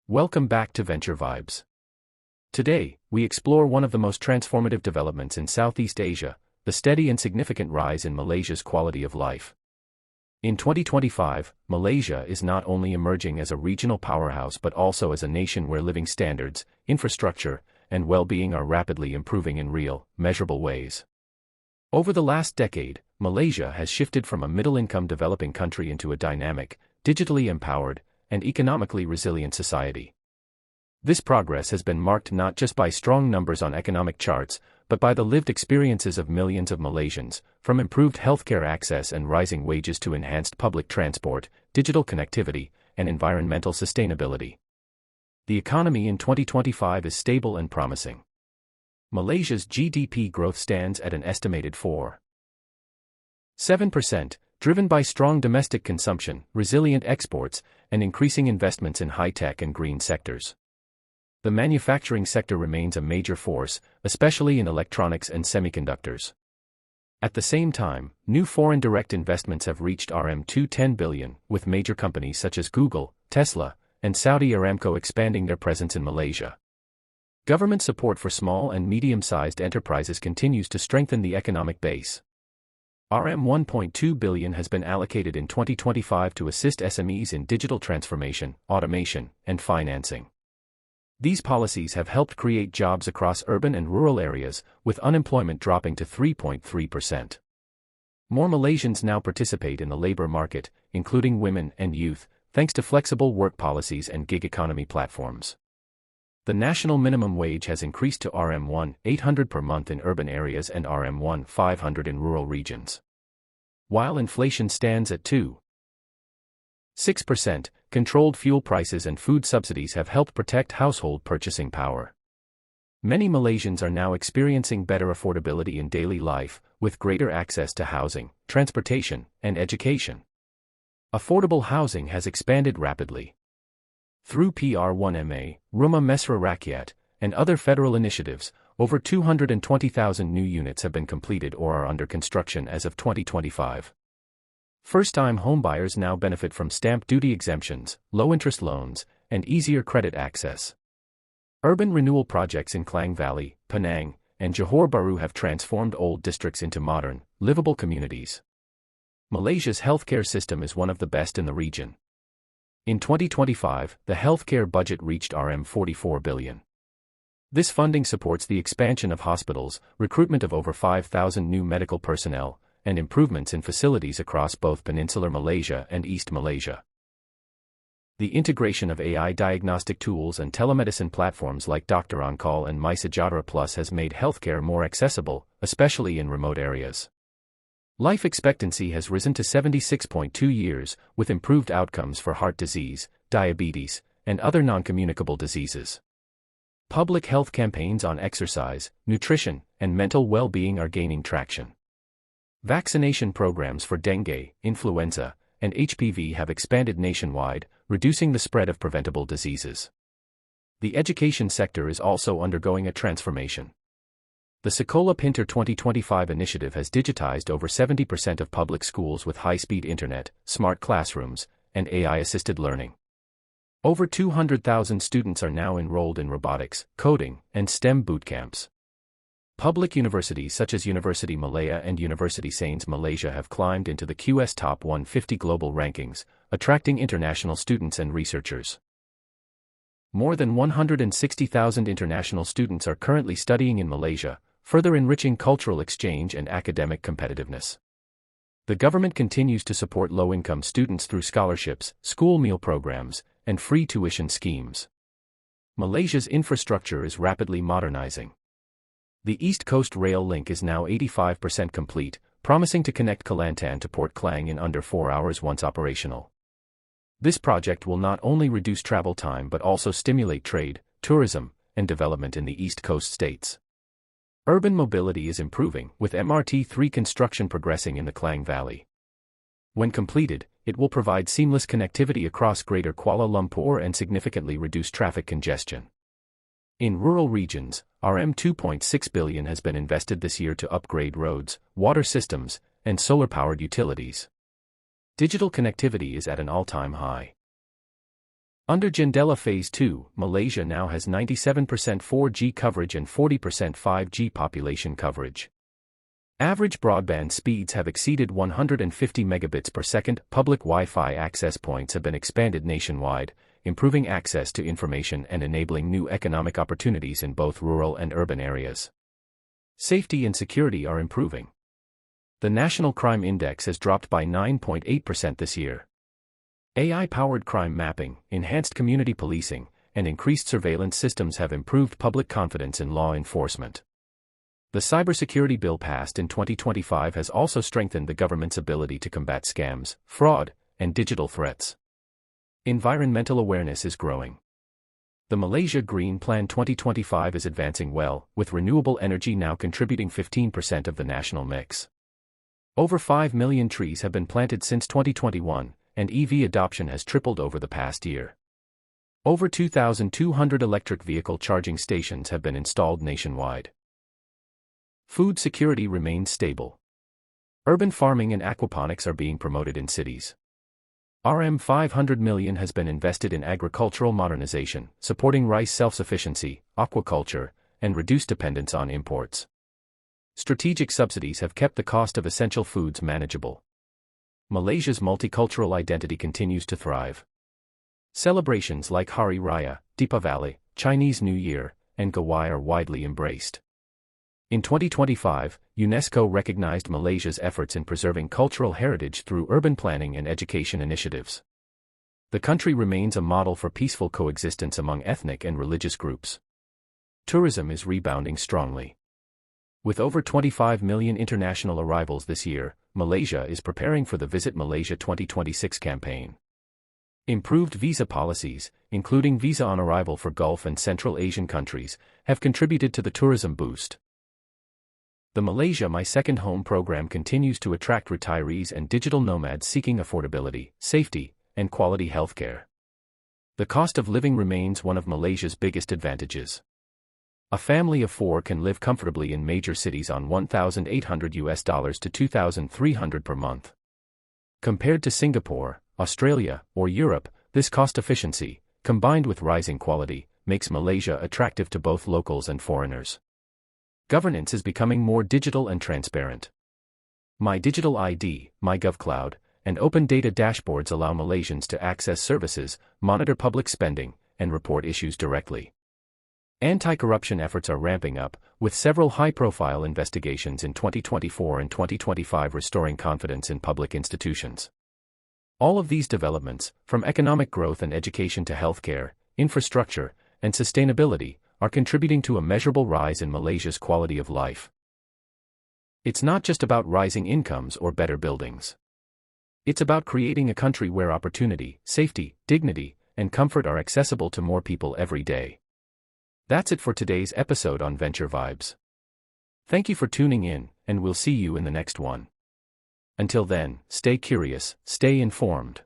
Welcome back to Venture Vibes. Today, we explore one of the most transformative developments in Southeast Asia, the steady and significant rise in Malaysia's quality of life. In 2025, Malaysia is not only emerging as a regional powerhouse but also as a nation where living standards, infrastructure, and well-being are rapidly improving in real, measurable ways. Over the last decade, Malaysia has shifted from a middle-income developing country into a dynamic, digitally empowered, and economically resilient society. This progress has been marked not just by strong numbers on economic charts, but by the lived experiences of millions of Malaysians, from improved healthcare access and rising wages to enhanced public transport, digital connectivity, and environmental sustainability. The economy in 2025 is stable and promising. Malaysia's GDP growth stands at an estimated 4.7%, driven by strong domestic consumption, resilient exports, and increasing investments in high-tech and green sectors. The manufacturing sector remains a major force, especially in electronics and semiconductors. At the same time, new foreign direct investments have reached RM210 billion, with major companies such as Google, Tesla, and Saudi Aramco expanding their presence in Malaysia. Government support for small and medium-sized enterprises continues to strengthen the economic base. RM1.2 billion has been allocated in 2025 to assist SMEs in digital transformation, automation, and financing. These policies have helped create jobs across urban and rural areas, with unemployment dropping to 3.3%. More Malaysians now participate in the labor market, including women and youth, thanks to flexible work policies and gig economy platforms. The national minimum wage has increased to RM1,800 per month in urban areas and RM1,500 in rural regions. While inflation stands at 2.6%, controlled fuel prices and food subsidies have helped protect household purchasing power. Many Malaysians are now experiencing better affordability in daily life, with greater access to housing, transportation, and education. Affordable housing has expanded rapidly. Through PR1MA, Rumah Mesra Rakyat, and other federal initiatives, over 220,000 new units have been completed or are under construction as of 2025. First-time homebuyers now benefit from stamp duty exemptions, low-interest loans, and easier credit access. Urban renewal projects in Klang Valley, Penang, and Johor Bahru have transformed old districts into modern, livable communities. Malaysia's healthcare system is one of the best in the region. In 2025, the healthcare budget reached RM44 billion. This funding supports the expansion of hospitals, recruitment of over 5,000 new medical personnel, and improvements in facilities across both Peninsular Malaysia and East Malaysia. The integration of AI diagnostic tools and telemedicine platforms like Doctor On Call and MySejahtera Plus has made healthcare more accessible, especially in remote areas. Life expectancy has risen to 76.2 years, with improved outcomes for heart disease, diabetes, and other non-communicable diseases. Public health campaigns on exercise, nutrition, and mental well-being are gaining traction. Vaccination programs for dengue, influenza, and HPV have expanded nationwide, reducing the spread of preventable diseases. The education sector is also undergoing a transformation. The Sekolah Pintar 2025 initiative has digitized over 70% of public schools with high-speed internet, smart classrooms, and AI-assisted learning. Over 200,000 students are now enrolled in robotics, coding, and STEM bootcamps. Public universities such as University Malaya and University Sains Malaysia have climbed into the QS Top 150 global rankings, attracting international students and researchers. More than 160,000 international students are currently studying in Malaysia, further enriching cultural exchange and academic competitiveness. The government continues to support low-income students through scholarships, school meal programs, and free tuition schemes. Malaysia's infrastructure is rapidly modernizing. The East Coast Rail link is now 85% complete, promising to connect Kelantan to Port Klang in under 4 hours once operational. This project will not only reduce travel time but also stimulate trade, tourism, and development in the East Coast states. Urban mobility is improving, with MRT3 construction progressing in the Klang Valley. When completed, it will provide seamless connectivity across Greater Kuala Lumpur and significantly reduce traffic congestion. In rural regions, RM2.6 billion has been invested this year to upgrade roads, water systems, and solar-powered utilities. Digital connectivity is at an all-time high. Under Jendela Phase 2, Malaysia now has 97% 4G coverage and 40% 5G population coverage. Average broadband speeds have exceeded 150 megabits per second. Public Wi-Fi access points have been expanded nationwide, improving access to information and enabling new economic opportunities in both rural and urban areas. Safety and security are improving. The National Crime Index has dropped by 9.8% this year. AI-powered crime mapping, enhanced community policing, and increased surveillance systems have improved public confidence in law enforcement. The cybersecurity bill passed in 2025 has also strengthened the government's ability to combat scams, fraud, and digital threats. Environmental awareness is growing. The Malaysia Green Plan 2025 is advancing well, with renewable energy now contributing 15% of the national mix. Over 5 million trees have been planted since 2021, and EV adoption has tripled over the past year. Over 2,200 electric vehicle charging stations have been installed nationwide. Food security remains stable. Urban farming and aquaponics are being promoted in cities. $500 million has been invested in agricultural modernization, supporting rice self-sufficiency, aquaculture, and reduced dependence on imports. Strategic subsidies have kept the cost of essential foods manageable. Malaysia's multicultural identity continues to thrive. Celebrations like Hari Raya, Deepavali, Chinese New Year, and Gawai are widely embraced. In 2025, UNESCO recognized Malaysia's efforts in preserving cultural heritage through urban planning and education initiatives. The country remains a model for peaceful coexistence among ethnic and religious groups. Tourism is rebounding strongly. With over 25 million international arrivals this year, Malaysia is preparing for the Visit Malaysia 2026 campaign. Improved visa policies, including visa on arrival for Gulf and Central Asian countries, have contributed to the tourism boost. The Malaysia My Second Home program continues to attract retirees and digital nomads seeking affordability, safety, and quality healthcare. The cost of living remains one of Malaysia's biggest advantages. A family of 4 can live comfortably in major cities on $1,800 to $2,300 per month. Compared to Singapore, Australia, or Europe, this cost efficiency, combined with rising quality, makes Malaysia attractive to both locals and foreigners. Governance is becoming more digital and transparent. My Digital ID, MyGovCloud, and open data dashboards allow Malaysians to access services, monitor public spending, and report issues directly. Anti-corruption efforts are ramping up, with several high-profile investigations in 2024 and 2025 restoring confidence in public institutions. All of these developments, from economic growth and education to healthcare, infrastructure, and sustainability, are contributing to a measurable rise in Malaysia's quality of life. It's not just about rising incomes or better buildings. It's about creating a country where opportunity, safety, dignity, and comfort are accessible to more people every day. That's it for today's episode on Venture Vibes. Thank you for tuning in, and we'll see you in the next one. Until then, stay curious, stay informed.